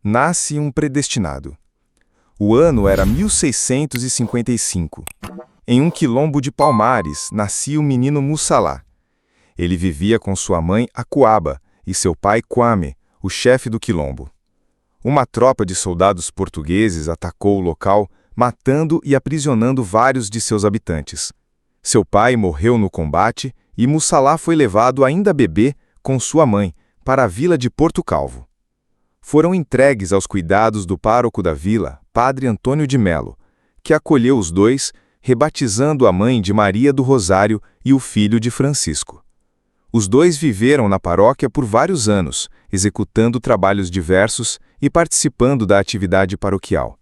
Nasce um predestinado. O ano era 1655. Em um quilombo de Palmares, nascia o menino Mussalá. Ele vivia com sua mãe Acuaba e seu pai Kwame, o chefe do quilombo. Uma tropa de soldados portugueses atacou o local, matando e aprisionando vários de seus habitantes. Seu pai morreu no combate e Mussalá foi levado ainda bebê com sua mãe para a vila de Porto Calvo. Foram entregues aos cuidados do pároco da vila, Padre Antônio de Melo, que acolheu os dois, rebatizando a mãe de Maria do Rosário e o filho de Francisco. Os dois viveram na paróquia por vários anos, executando trabalhos diversos e participando da atividade paroquial.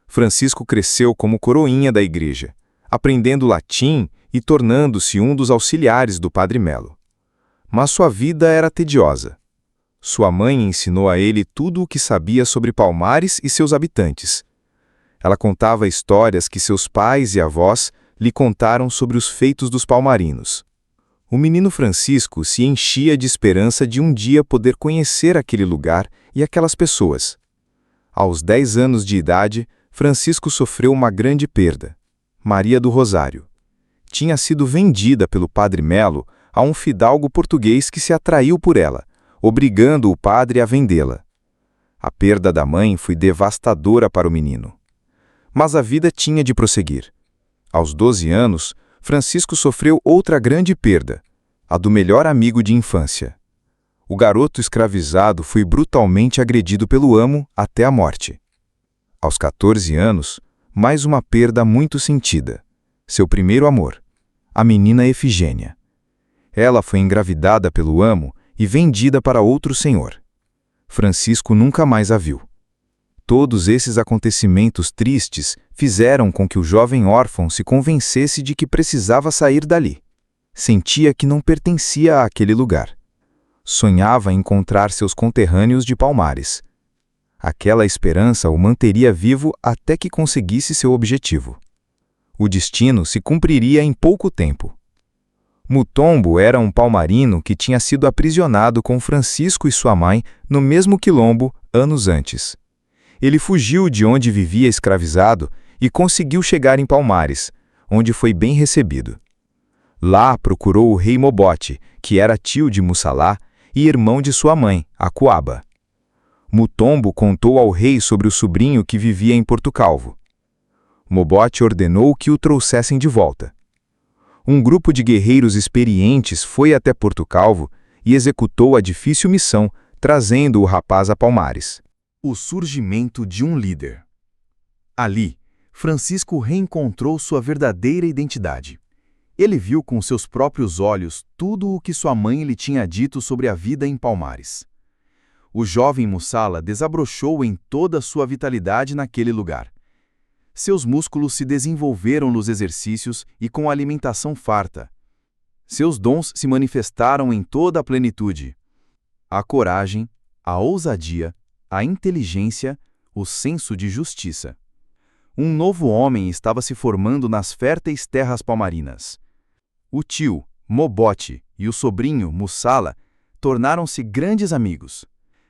Francisco cresceu como coroinha da igreja, aprendendo latim e tornando-se um dos auxiliares do Padre Melo. Mas sua vida era tediosa. Sua mãe ensinou a ele tudo o que sabia sobre Palmares e seus habitantes. Ela contava histórias que seus pais e avós lhe contaram sobre os feitos dos palmarinos. O menino Francisco se enchia de esperança de um dia poder conhecer aquele lugar e aquelas pessoas. Aos 10 anos de idade, Francisco sofreu uma grande perda. Maria do Rosário tinha sido vendida pelo Padre Melo a um fidalgo português que se atraiu por ela, obrigando o padre a vendê-la. A perda da mãe foi devastadora para o menino. Mas a vida tinha de prosseguir. Aos 12 anos, Francisco sofreu outra grande perda, a do melhor amigo de infância. O garoto escravizado foi brutalmente agredido pelo amo até a morte. Aos 14 anos, mais uma perda muito sentida. Seu primeiro amor, a menina Efigênia. Ela foi engravidada pelo amo e vendida para outro senhor. Francisco nunca mais a viu. Todos esses acontecimentos tristes fizeram com que o jovem órfão se convencesse de que precisava sair dali. Sentia que não pertencia àquele lugar. Sonhava em encontrar seus conterrâneos de Palmares. Aquela esperança o manteria vivo até que conseguisse seu objetivo. O destino se cumpriria em pouco tempo. Mutombo era um palmarino que tinha sido aprisionado com Francisco e sua mãe no mesmo quilombo anos antes. Ele fugiu de onde vivia escravizado e conseguiu chegar em Palmares, onde foi bem recebido. Lá procurou o rei Mobote, que era tio de Mussalá e irmão de sua mãe, Acuaba. Mutombo contou ao rei sobre o sobrinho que vivia em Porto Calvo. Mobote ordenou que o trouxessem de volta. Um grupo de guerreiros experientes foi até Porto Calvo e executou a difícil missão, trazendo o rapaz a Palmares. O surgimento de um líder. Ali, Francisco reencontrou sua verdadeira identidade. Ele viu com seus próprios olhos tudo o que sua mãe lhe tinha dito sobre a vida em Palmares. O jovem Mussalá desabrochou em toda a sua vitalidade naquele lugar. Seus músculos se desenvolveram nos exercícios e com a alimentação farta. Seus dons se manifestaram em toda a plenitude. A coragem, a ousadia, a inteligência, o senso de justiça. Um novo homem estava se formando nas férteis terras palmarinas. O tio, Mobote, e o sobrinho, Mussalá, tornaram-se grandes amigos.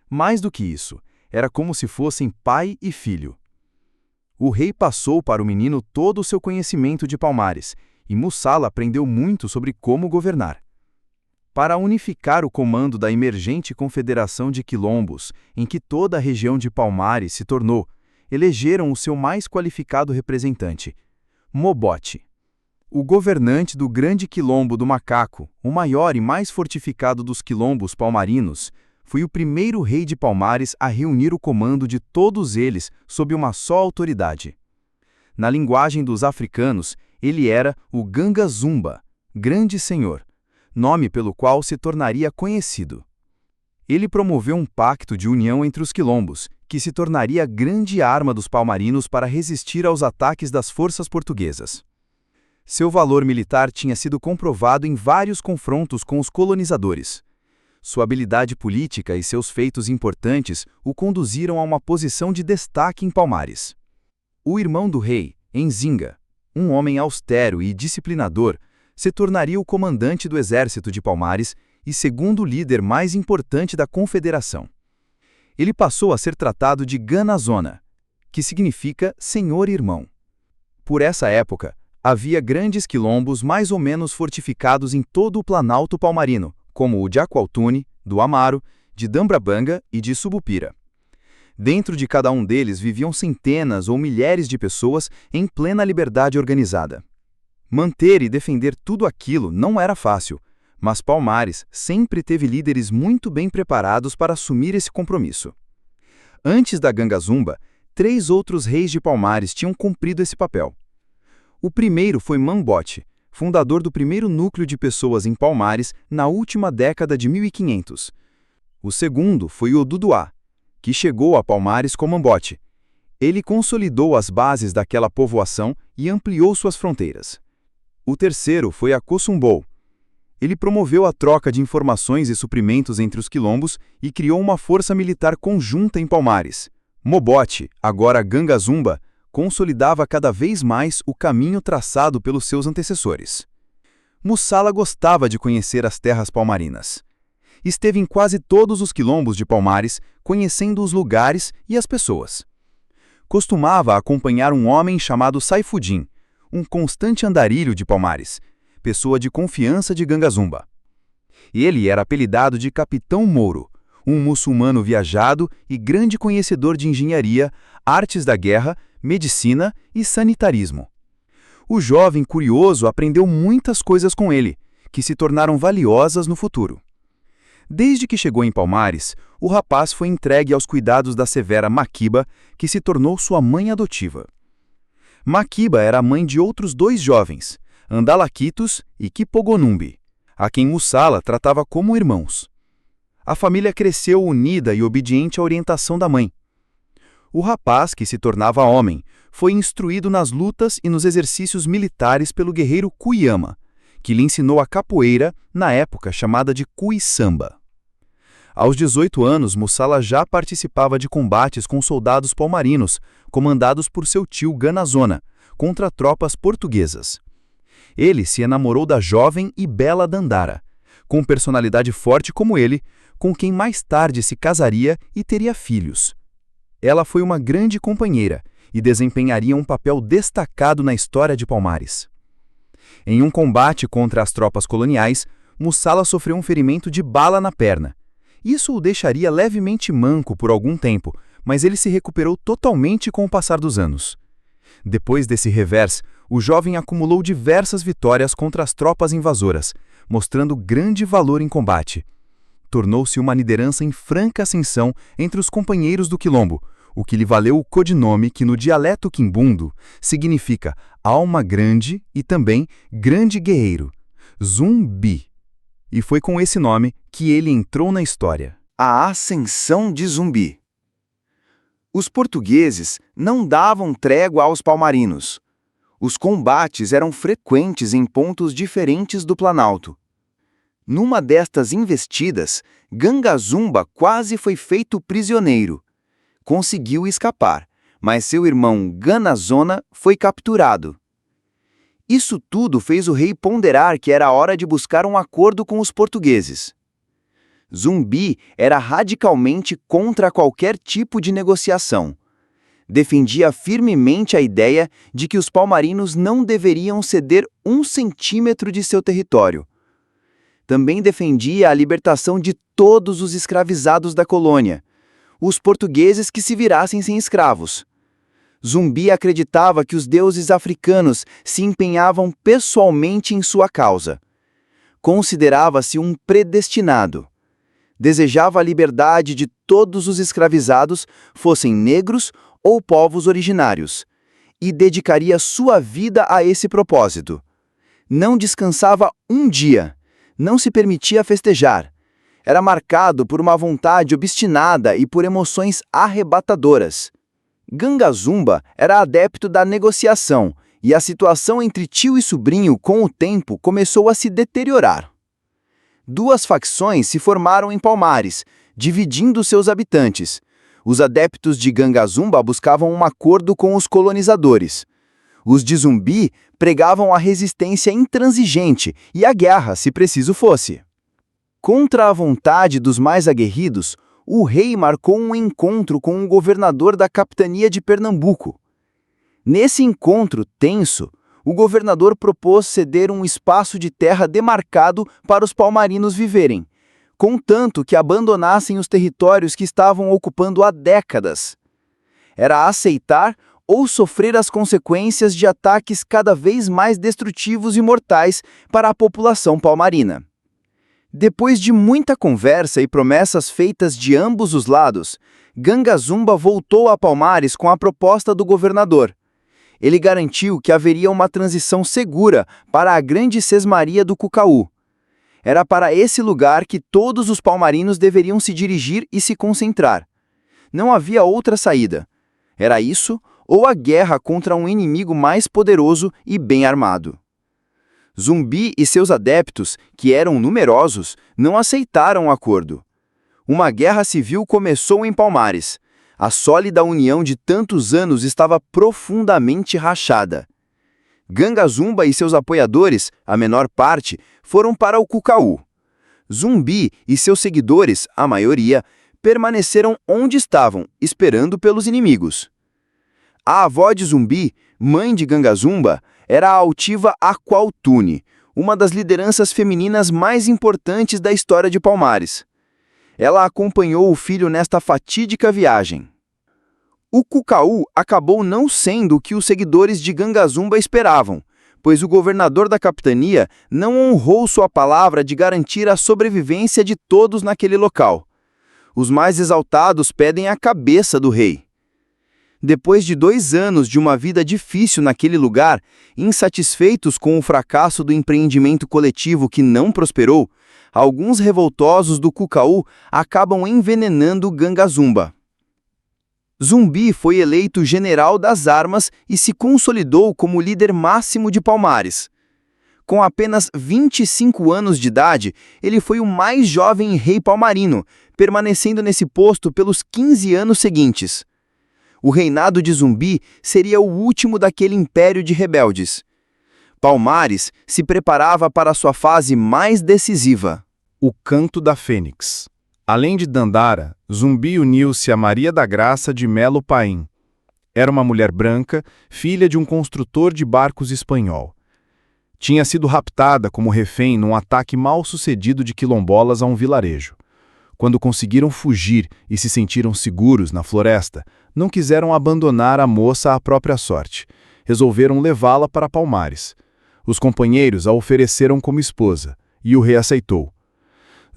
Mais do que isso, era como se fossem pai e filho. O rei passou para o menino todo o seu conhecimento de Palmares, e Mussalá aprendeu muito sobre como governar. Para unificar o comando da emergente confederação de quilombos, em que toda a região de Palmares se tornou, elegeram o seu mais qualificado representante, Mobote. O governante do grande quilombo do Macaco, o maior e mais fortificado dos quilombos palmarinos, foi o primeiro rei de Palmares a reunir o comando de todos eles sob uma só autoridade. Na linguagem dos africanos, ele era o Ganga Zumba, Grande Senhor, nome pelo qual se tornaria conhecido. Ele promoveu um pacto de união entre os quilombos, que se tornaria a grande arma dos palmarinos para resistir aos ataques das forças portuguesas. Seu valor militar tinha sido comprovado em vários confrontos com os colonizadores. Sua habilidade política e seus feitos importantes o conduziram a uma posição de destaque em Palmares. O irmão do rei, Nzinga, um homem austero e disciplinador, se tornaria o comandante do exército de Palmares e segundo líder mais importante da confederação. ele passou a ser tratado de Ganazona, que significa senhor-irmão. Por essa época, havia grandes quilombos mais ou menos fortificados em todo o Planalto Palmarino, como o de Aqualtune, do Amaro, de Dambrabanga e de Subupira. Dentro de cada um deles viviam centenas ou milhares de pessoas em plena liberdade organizada. Manter e defender tudo aquilo não era fácil, mas Palmares sempre teve líderes muito bem preparados para assumir esse compromisso. Antes da Gangazumba, 3 outros reis de Palmares tinham cumprido esse papel. O primeiro foi Mambote, fundador do primeiro núcleo de pessoas em Palmares na última década de 1500. O segundo foi Oduduá, que chegou a Palmares com Mambote. Ele consolidou as bases daquela povoação e ampliou suas fronteiras. O terceiro foi Acossumbo. Ele promoveu a troca de informações e suprimentos entre os quilombos e criou uma força militar conjunta em Palmares. Mobote, agora Gangazumba, consolidava cada vez mais o caminho traçado pelos seus antecessores. Mussala gostava de conhecer as terras palmarinas. Esteve em quase todos os quilombos de Palmares, conhecendo os lugares e as pessoas. Costumava acompanhar um homem chamado Saifudim, um constante andarilho de Palmares, pessoa de confiança de Gangazumba. Ele era apelidado de Capitão Mouro, um muçulmano viajado e grande conhecedor de engenharia, artes da guerra, medicina e sanitarismo. O jovem curioso aprendeu muitas coisas com ele, que se tornaram valiosas no futuro. Desde que chegou em Palmares, o rapaz foi entregue aos cuidados da severa Maquiba, que se tornou sua mãe adotiva. Maquiba era a mãe de outros 2 jovens, Andalaquitos e Kipogonumbi, a quem Mussala tratava como irmãos. A família cresceu unida e obediente à orientação da mãe. O rapaz, que se tornava homem, foi instruído nas lutas e nos exercícios militares pelo guerreiro Cuyama, que lhe ensinou a capoeira, na época chamada de Cuiçamba. Aos 18 anos, Mussala já participava de combates com soldados palmarinos, comandados por seu tio Ganazona, contra tropas portuguesas. Ele se enamorou da jovem e bela Dandara, com personalidade forte como ele, com quem mais tarde se casaria e teria filhos. Ela foi uma grande companheira e desempenharia um papel destacado na história de Palmares. Em um combate contra as tropas coloniais, Mussala sofreu um ferimento de bala na perna. Isso o deixaria levemente manco por algum tempo, mas ele se recuperou totalmente com o passar dos anos. Depois desse revés, o jovem acumulou diversas vitórias contra as tropas invasoras, mostrando grande valor em combate. Tornou-se uma liderança em franca ascensão entre os companheiros do quilombo, o que lhe valeu o codinome que no dialeto quimbundo significa alma grande e também grande guerreiro, Zumbi. E foi com esse nome que ele entrou na história. A Ascensão de Zumbi. Os portugueses não davam trégua aos palmarinos. Os combates eram frequentes em pontos diferentes do Planalto. Numa destas investidas, Gangazumba quase foi feito prisioneiro. Conseguiu escapar, mas seu irmão Ganazona foi capturado. Isso tudo fez o rei ponderar que era hora de buscar um acordo com os portugueses. Zumbi era radicalmente contra qualquer tipo de negociação. Defendia firmemente a ideia de que os palmarinos não deveriam ceder 1 centímetro de seu território. Também defendia a libertação de todos os escravizados da colônia, os portugueses que se virassem sem escravos. Zumbi acreditava que os deuses africanos se empenhavam pessoalmente em sua causa. Considerava-se um predestinado. Desejava a liberdade de todos os escravizados, fossem negros ou povos originários, e dedicaria sua vida a esse propósito. Não descansava um dia, não se permitia festejar. Era marcado por uma vontade obstinada e por emoções arrebatadoras. Gangazumba era adepto da negociação, e a situação entre tio e sobrinho, com o tempo, começou a se deteriorar. 2 facções se formaram em Palmares, dividindo seus habitantes. Os adeptos de Gangazumba buscavam um acordo com os colonizadores. Os de Zumbi pregavam a resistência intransigente e a guerra, se preciso fosse. Contra a vontade dos mais aguerridos, o rei marcou um encontro com o governador da capitania de Pernambuco. Nesse encontro tenso, o governador propôs ceder um espaço de terra demarcado para os palmarinos viverem, contanto que abandonassem os territórios que estavam ocupando há décadas. Era aceitar ou sofrer as consequências de ataques cada vez mais destrutivos e mortais para a população palmarina. Depois de muita conversa e promessas feitas de ambos os lados, Ganga Zumba voltou a Palmares com a proposta do governador. Ele garantiu que haveria uma transição segura para a grande sesmaria do Cucaú. Era para esse lugar que todos os palmarinos deveriam se dirigir e se concentrar. Não havia outra saída. Era isso ou a guerra contra um inimigo mais poderoso e bem armado. Zumbi e seus adeptos, que eram numerosos, não aceitaram o acordo. Uma guerra civil começou em Palmares. A sólida união de tantos anos estava profundamente rachada. Ganga Zumba e seus apoiadores, a menor parte, foram para o Cucaú. Zumbi e seus seguidores, a maioria, permaneceram onde estavam, esperando pelos inimigos. A avó de Zumbi, mãe de Ganga Zumba, era a altiva Aqualtune, uma das lideranças femininas mais importantes da história de Palmares. Ela acompanhou o filho nesta fatídica viagem. O Cucaú acabou não sendo o que os seguidores de Ganga Zumba esperavam, pois o governador da capitania não honrou sua palavra de garantir a sobrevivência de todos naquele local. Os mais exaltados pedem a cabeça do rei. Depois de 2 anos de uma vida difícil naquele lugar, insatisfeitos com o fracasso do empreendimento coletivo que não prosperou, alguns revoltosos do Cucaú acabam envenenando Ganga Zumba. Zumbi foi eleito general das armas e se consolidou como líder máximo de Palmares. Com apenas 25 anos de idade, ele foi o mais jovem rei palmarino, permanecendo nesse posto pelos 15 anos seguintes. O reinado de Zumbi seria o último daquele império de rebeldes. Palmares se preparava para sua fase mais decisiva. O Canto da Fênix. Além de Dandara, Zumbi uniu-se a Maria da Graça de Melo Paim. Era uma mulher branca, filha de um construtor de barcos espanhol. Tinha sido raptada como refém num ataque mal-sucedido de quilombolas a um vilarejo. Quando conseguiram fugir e se sentiram seguros na floresta, não quiseram abandonar a moça à própria sorte. Resolveram levá-la para Palmares. Os companheiros a ofereceram como esposa, e o rei aceitou.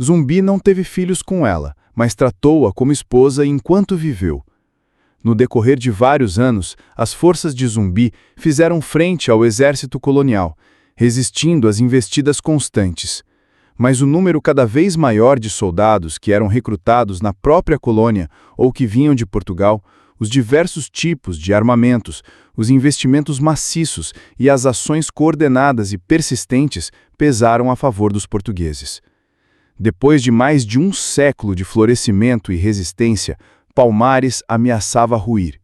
Zumbi não teve filhos com ela, mas tratou-a como esposa enquanto viveu. No decorrer de vários anos, as forças de Zumbi fizeram frente ao exército colonial, resistindo às investidas constantes. Mas o número cada vez maior de soldados que eram recrutados na própria colônia ou que vinham de Portugal, os diversos tipos de armamentos, os investimentos maciços e as ações coordenadas e persistentes pesaram a favor dos portugueses. Depois de mais de um século de florescimento e resistência, Palmares ameaçava ruir.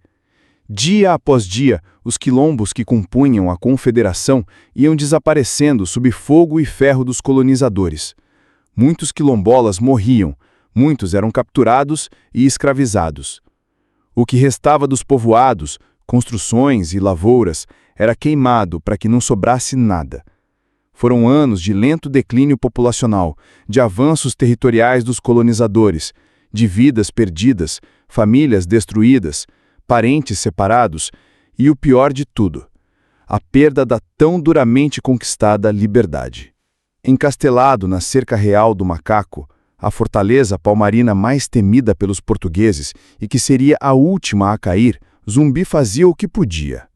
Dia após dia, os quilombos que compunham a confederação iam desaparecendo sob fogo e ferro dos colonizadores. Muitos quilombolas morriam, muitos eram capturados e escravizados. O que restava dos povoados, construções e lavouras, era queimado para que não sobrasse nada. Foram anos de lento declínio populacional, de avanços territoriais dos colonizadores, de vidas perdidas, famílias destruídas, parentes separados e, o pior de tudo, a perda da tão duramente conquistada liberdade. Encastelado na cerca real do Macaco, a fortaleza palmarina mais temida pelos portugueses e que seria a última a cair, Zumbi fazia o que podia.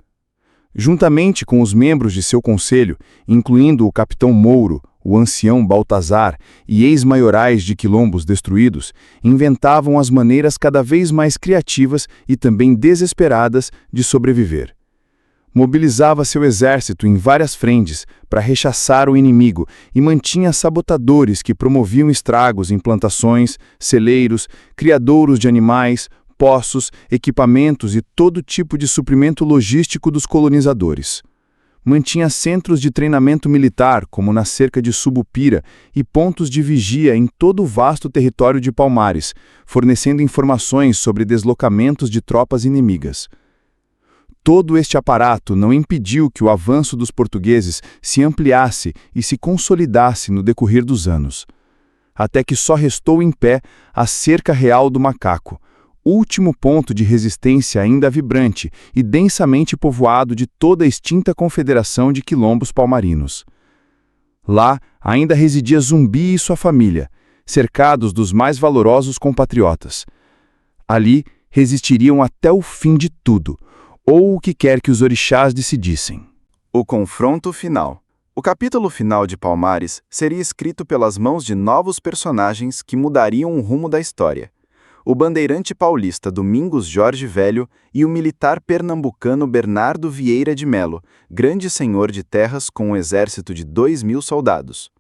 Juntamente com os membros de seu conselho, incluindo o capitão Mouro, o ancião Baltazar e ex-maiorais de quilombos destruídos, inventavam as maneiras cada vez mais criativas e também desesperadas de sobreviver. Mobilizava seu exército em várias frentes para rechaçar o inimigo e mantinha sabotadores que promoviam estragos em plantações, celeiros, criadouros de animais, poços, equipamentos e todo tipo de suprimento logístico dos colonizadores. Mantinha centros de treinamento militar, como na cerca de Subupira, e pontos de vigia em todo o vasto território de Palmares, fornecendo informações sobre deslocamentos de tropas inimigas. Todo este aparato não impediu que o avanço dos portugueses se ampliasse e se consolidasse no decorrer dos anos, até que só restou em pé a Cerca Real do Macaco, último ponto de resistência ainda vibrante e densamente povoado de toda a extinta confederação de quilombos palmarinos. Lá ainda residia Zumbi e sua família, cercados dos mais valorosos compatriotas. Ali resistiriam até o fim de tudo, ou o que quer que os orixás decidissem. O confronto final. O capítulo final de Palmares seria escrito pelas mãos de novos personagens que mudariam o rumo da história. O bandeirante paulista Domingos Jorge Velho e o militar pernambucano Bernardo Vieira de Melo, grande senhor de terras com um exército de 2.000 soldados.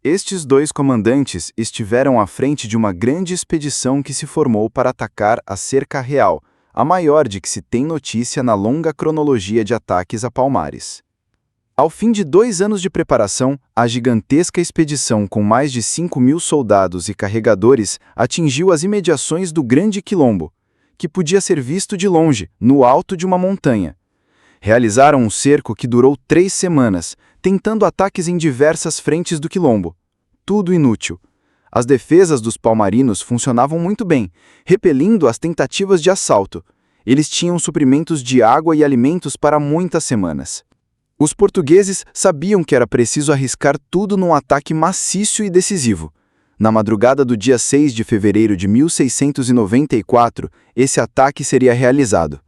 Estes dois comandantes estiveram à frente de uma grande expedição que se formou para atacar a Cerca Real, a maior de que se tem notícia na longa cronologia de ataques a Palmares. Ao fim de 2 anos de preparação, a gigantesca expedição com mais de 5.000 soldados e carregadores atingiu as imediações do Grande Quilombo, que podia ser visto de longe, no alto de uma montanha. Realizaram um cerco que durou 3 semanas, tentando ataques em diversas frentes do Quilombo. Tudo inútil. As defesas dos palmarinos funcionavam muito bem, repelindo as tentativas de assalto. Eles tinham suprimentos de água e alimentos para muitas semanas. Os portugueses sabiam que era preciso arriscar tudo num ataque maciço e decisivo. Na madrugada do dia 6 de fevereiro de 1694, esse ataque seria realizado.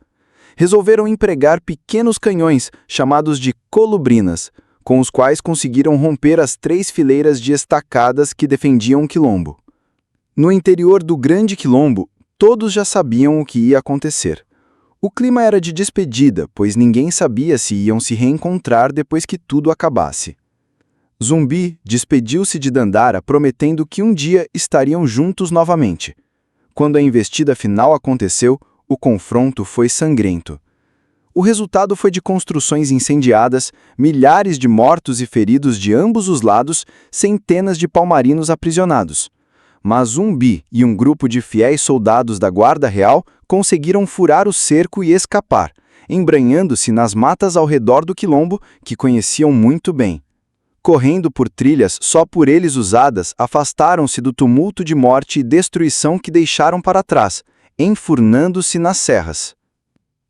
Resolveram empregar pequenos canhões, chamados de colubrinas, com os quais conseguiram romper as 3 fileiras de estacadas que defendiam o quilombo. No interior do Grande Quilombo, todos já sabiam o que ia acontecer. O clima era de despedida, pois ninguém sabia se iam se reencontrar depois que tudo acabasse. Zumbi despediu-se de Dandara prometendo que um dia estariam juntos novamente. Quando a investida final aconteceu, o confronto foi sangrento. O resultado foi de construções incendiadas, milhares de mortos e feridos de ambos os lados, centenas de palmarinos aprisionados. Mas Zumbi e um grupo de fiéis soldados da Guarda Real conseguiram furar o cerco e escapar, embranhando-se nas matas ao redor do quilombo, que conheciam muito bem. Correndo por trilhas só por eles usadas, afastaram-se do tumulto de morte e destruição que deixaram para trás, enfurnando-se nas serras.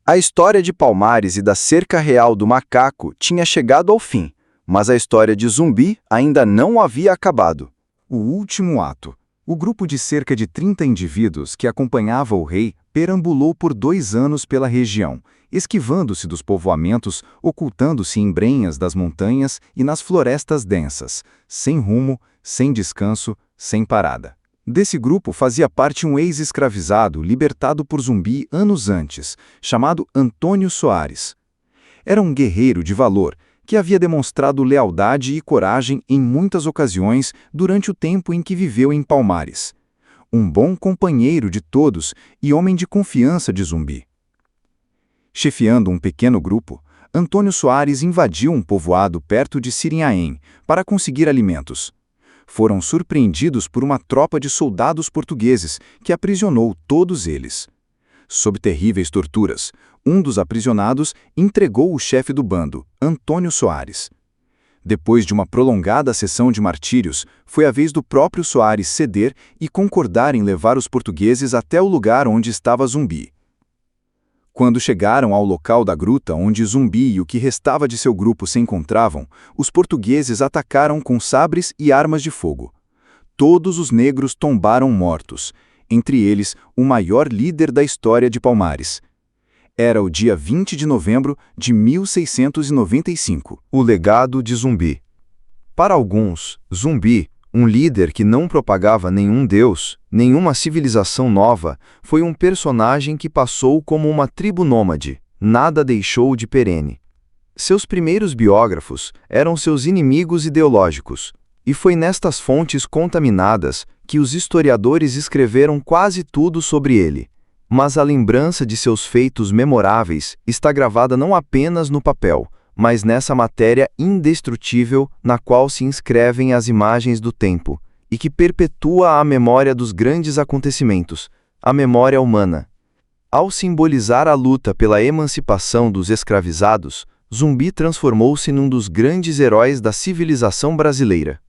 A história de Palmares e da Cerca Real do Macaco tinha chegado ao fim, mas a história de Zumbi ainda não havia acabado. O último ato. O grupo de cerca de 30 indivíduos que acompanhava o rei perambulou por 2 anos pela região, esquivando-se dos povoamentos, ocultando-se em brenhas das montanhas e nas florestas densas, sem rumo, sem descanso, sem parada. Desse grupo fazia parte um ex-escravizado libertado por Zumbi anos antes, chamado Antônio Soares. Era um guerreiro de valor, que havia demonstrado lealdade e coragem em muitas ocasiões durante o tempo em que viveu em Palmares. Um bom companheiro de todos e homem de confiança de Zumbi. Chefiando um pequeno grupo, Antônio Soares invadiu um povoado perto de Sirinhaém para conseguir alimentos. Foram surpreendidos por uma tropa de soldados portugueses que aprisionou todos eles. Sob terríveis torturas, um dos aprisionados entregou o chefe do bando, Antônio Soares. Depois de uma prolongada sessão de martírios, foi a vez do próprio Soares ceder e concordar em levar os portugueses até o lugar onde estava Zumbi. Quando chegaram ao local da gruta onde Zumbi e o que restava de seu grupo se encontravam, os portugueses atacaram com sabres e armas de fogo. Todos os negros tombaram mortos, entre eles o maior líder da história de Palmares. Era o dia 20 de novembro de 1695. O legado de Zumbi. Para alguns, Zumbi, um líder que não propagava nenhum deus, nenhuma civilização nova, foi um personagem que passou como uma tribo nômade, nada deixou de perene. Seus primeiros biógrafos eram seus inimigos ideológicos, e foi nestas fontes contaminadas que os historiadores escreveram quase tudo sobre ele. Mas a lembrança de seus feitos memoráveis está gravada não apenas no papel, mas nessa matéria indestrutível na qual se inscrevem as imagens do tempo, e que perpetua a memória dos grandes acontecimentos, a memória humana. Ao simbolizar a luta pela emancipação dos escravizados, Zumbi transformou-se num dos grandes heróis da civilização brasileira.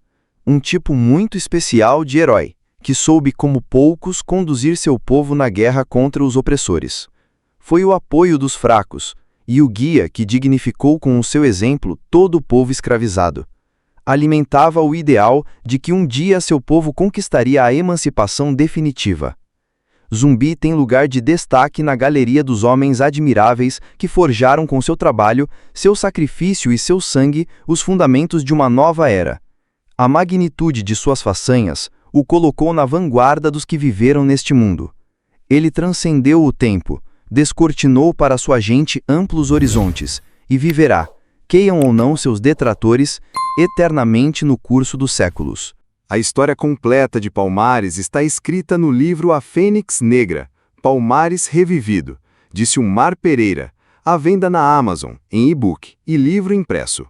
Um tipo muito especial de herói, que soube como poucos conduzir seu povo na guerra contra os opressores. Foi o apoio dos fracos, e o guia que dignificou com o seu exemplo todo o povo escravizado. Alimentava o ideal de que um dia seu povo conquistaria a emancipação definitiva. Zumbi tem lugar de destaque na galeria dos homens admiráveis que forjaram com seu trabalho, seu sacrifício e seu sangue os fundamentos de uma nova era. A magnitude de suas façanhas o colocou na vanguarda dos que viveram neste mundo. Ele transcendeu o tempo, descortinou para sua gente amplos horizontes e viverá, queiram ou não seus detratores, eternamente no curso dos séculos. A história completa de Palmares está escrita no livro A Fênix Negra, Palmares Revivido, de Silmar Pereira, à venda na Amazon, em e-book e livro impresso.